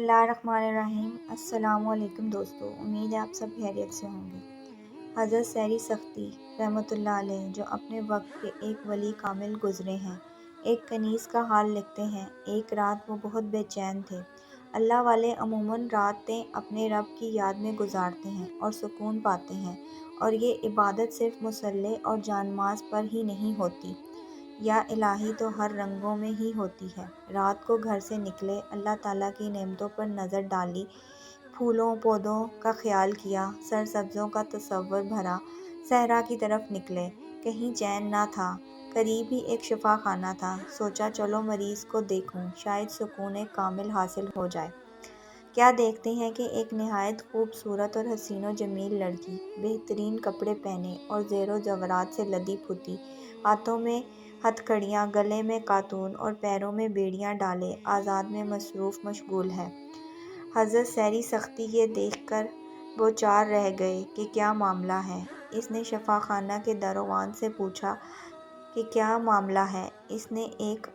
اللہ الرحمن الرحیم۔ السلام علیکم دوستو، امید ہے آپ سب خیریت سے ہوں گے۔ حضرت سیری سختی رحمۃ اللہ علیہ جو اپنے وقت کے ایک ولی کامل گزرے ہیں، ایک کنیز کا حال لکھتے ہیں۔ ایک رات وہ بہت بے چین تھے۔ اللہ والے عموماً راتیں اپنے رب کی یاد میں گزارتے ہیں اور سکون پاتے ہیں، اور یہ عبادت صرف مصلی اور جانماز پر ہی نہیں ہوتی، یا الہی تو ہر رنگوں میں ہی ہوتی ہے۔ رات کو گھر سے نکلے، اللہ تعالیٰ کی نعمتوں پر نظر ڈالی، پھولوں پودوں کا خیال کیا، سرسبزوں کا تصور بھرا، صحرا کی طرف نکلے۔ کہیں چین نہ تھا، قریب ہی ایک شفا خانہ تھا۔ سوچا چلو مریض کو دیکھوں، شاید سکون کامل حاصل ہو جائے۔ کیا دیکھتے ہیں کہ ایک نہایت خوبصورت اور حسین و جمیل لڑکی، بہترین کپڑے پہنے اور زیر و زیورات سے لدی پھتی، ہاتھوں میں ہتھ کڑیاں، گلے میں کاتون اور پیروں میں بیڑیاں ڈالے آزاد میں مصروف مشغول ہے۔ حضرت سیری سختی یہ دیکھ کر دو چار رہ گئے کہ کیا معاملہ ہے۔ اس نے شفا خانہ کے داروان سے پوچھا کہ کیا معاملہ ہے۔ اس نے ایک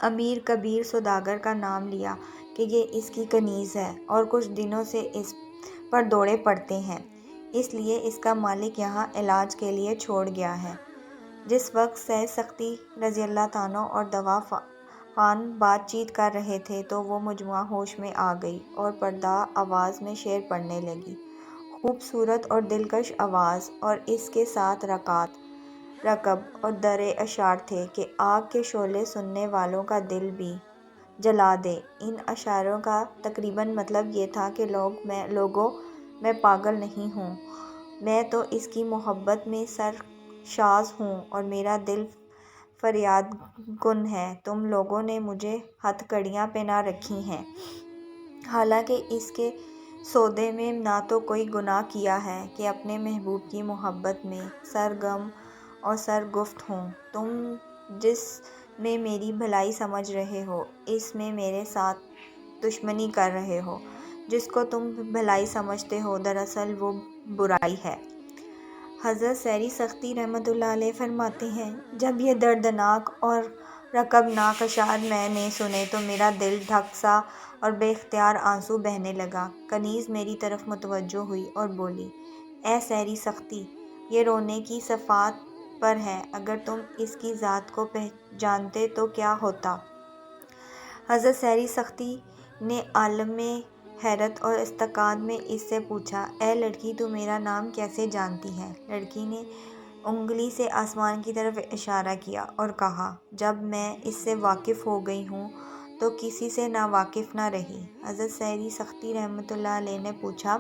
امیر کبیر سوداگر کا نام لیا کہ یہ اس کی کنیز ہے اور کچھ دنوں سے اس پر دوڑے پڑتے ہیں، اس لیے اس کا مالک یہاں علاج کے لیے چھوڑ گیا ہے۔ جس وقت سیر سختی رضی اللہ تعالیٰ اور دوا خان بات چیت کر رہے تھے تو وہ مجموعہ ہوش میں آ گئی اور پردہ آواز میں شعر پڑھنے لگی۔ خوبصورت اور دلکش آواز، اور اس کے ساتھ رکعت، رکب اور درِ اشعار تھے کہ آگ کے شعلے سننے والوں کا دل بھی جلا دے۔ ان اشعاروں کا تقریباً مطلب یہ تھا کہ لوگوں میں پاگل نہیں ہوں، میں تو اس کی محبت میں سرشار ہوں اور میرا دل فریاد کن ہے۔ تم لوگوں نے مجھے ہتھ کڑیاں پہنا رکھی ہیں، حالانکہ اس کے سودے میں نہ تو کوئی گناہ کیا ہے کہ اپنے محبوب کی محبت میں سرگرم اور سرگفت ہوں۔ تم جس میں میری بھلائی سمجھ رہے ہو، اس میں میرے ساتھ دشمنی کر رہے ہو۔ جس کو تم بھلائی سمجھتے ہو، دراصل وہ برائی ہے۔ حضرت سیری سختی رحمۃ اللہ علیہ فرماتے ہیں، جب یہ دردناک اور رکبناک اشعار میں نے سنے تو میرا دل دھک سا اور بے اختیار آنسو بہنے لگا۔ کنیز میری طرف متوجہ ہوئی اور بولی، اے سیری سختی، یہ رونے کی صفات پر ہے، اگر تم اس کی ذات کو جانتے تو کیا ہوتا۔ حضرت سیری سختی نے عالم حیرت اور استقامت میں اس سے پوچھا، اے لڑکی، تو میرا نام کیسے جانتی ہے؟ لڑکی نے انگلی سے آسمان کی طرف اشارہ کیا اور کہا، جب میں اس سے واقف ہو گئی ہوں تو کسی سے ناواقف نہ رہی۔ حضرت سیری سختی رحمۃ اللہ علیہ نے پوچھا،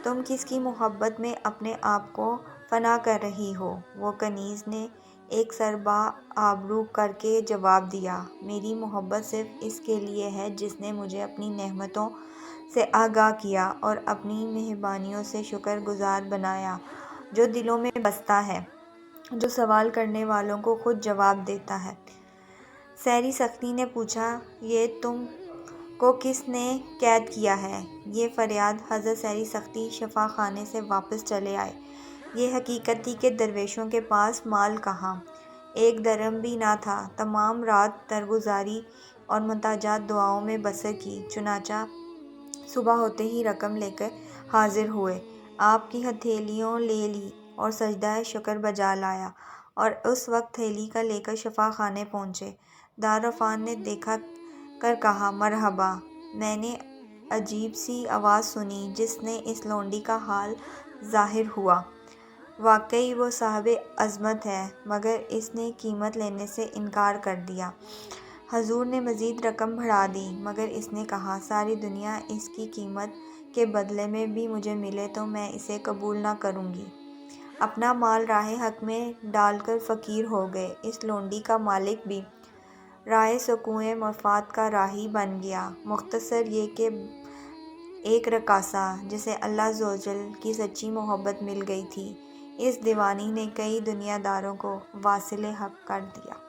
تم کس کی محبت میں اپنے آپ کو فنا کر رہی ہو؟ وہ کنیز نے ایک سربا آبرو کر کے جواب دیا، میری محبت صرف اس کے لیے ہے جس نے مجھے اپنی نعمتوں سے آگاہ کیا اور اپنی مہربانیوں سے شکر گزار بنایا، جو دلوں میں بستا ہے، جو سوال کرنے والوں کو خود جواب دیتا ہے۔ سیری سختی نے پوچھا، یہ تم کو کس نے قید کیا ہے؟ یہ فریاد حضرت سیری سختی شفا خانے سے واپس چلے آئے۔ یہ حقیقت تھی کہ درویشوں کے پاس مال کہاں، ایک درم بھی نہ تھا۔ تمام رات درگزاری اور محتاجانہ دعاؤں میں بسر کی، چنانچہ صبح ہوتے ہی رقم لے کر حاضر ہوئے، آپ کی ہتھیلیوں لے لی اور سجدہ شکر بجا لایا، اور اس وقت تھیلی کا لے کر شفا خانے پہنچے۔ دارالفن نے دیکھ کر کہا، مرحبا! میں نے عجیب سی آواز سنی جس سے اس لونڈی کا حال ظاہر ہوا۔ واقعی وہ صاحب عظمت ہے، مگر اس نے قیمت لینے سے انکار کر دیا۔ حضور نے مزید رقم بڑھا دی، مگر اس نے کہا، ساری دنیا اس کی قیمت کے بدلے میں بھی مجھے ملے تو میں اسے قبول نہ کروں گی۔ اپنا مال راہ حق میں ڈال کر فقیر ہو گئے۔ اس لونڈی کا مالک بھی راہ سوئے مفاد کا راہی بن گیا۔ مختصر یہ کہ ایک رقاصہ جسے اللہ عز و جل کی سچی محبت مل گئی تھی، اس دیوانی نے کئی دنیا داروں کو واصل حق کر دیا۔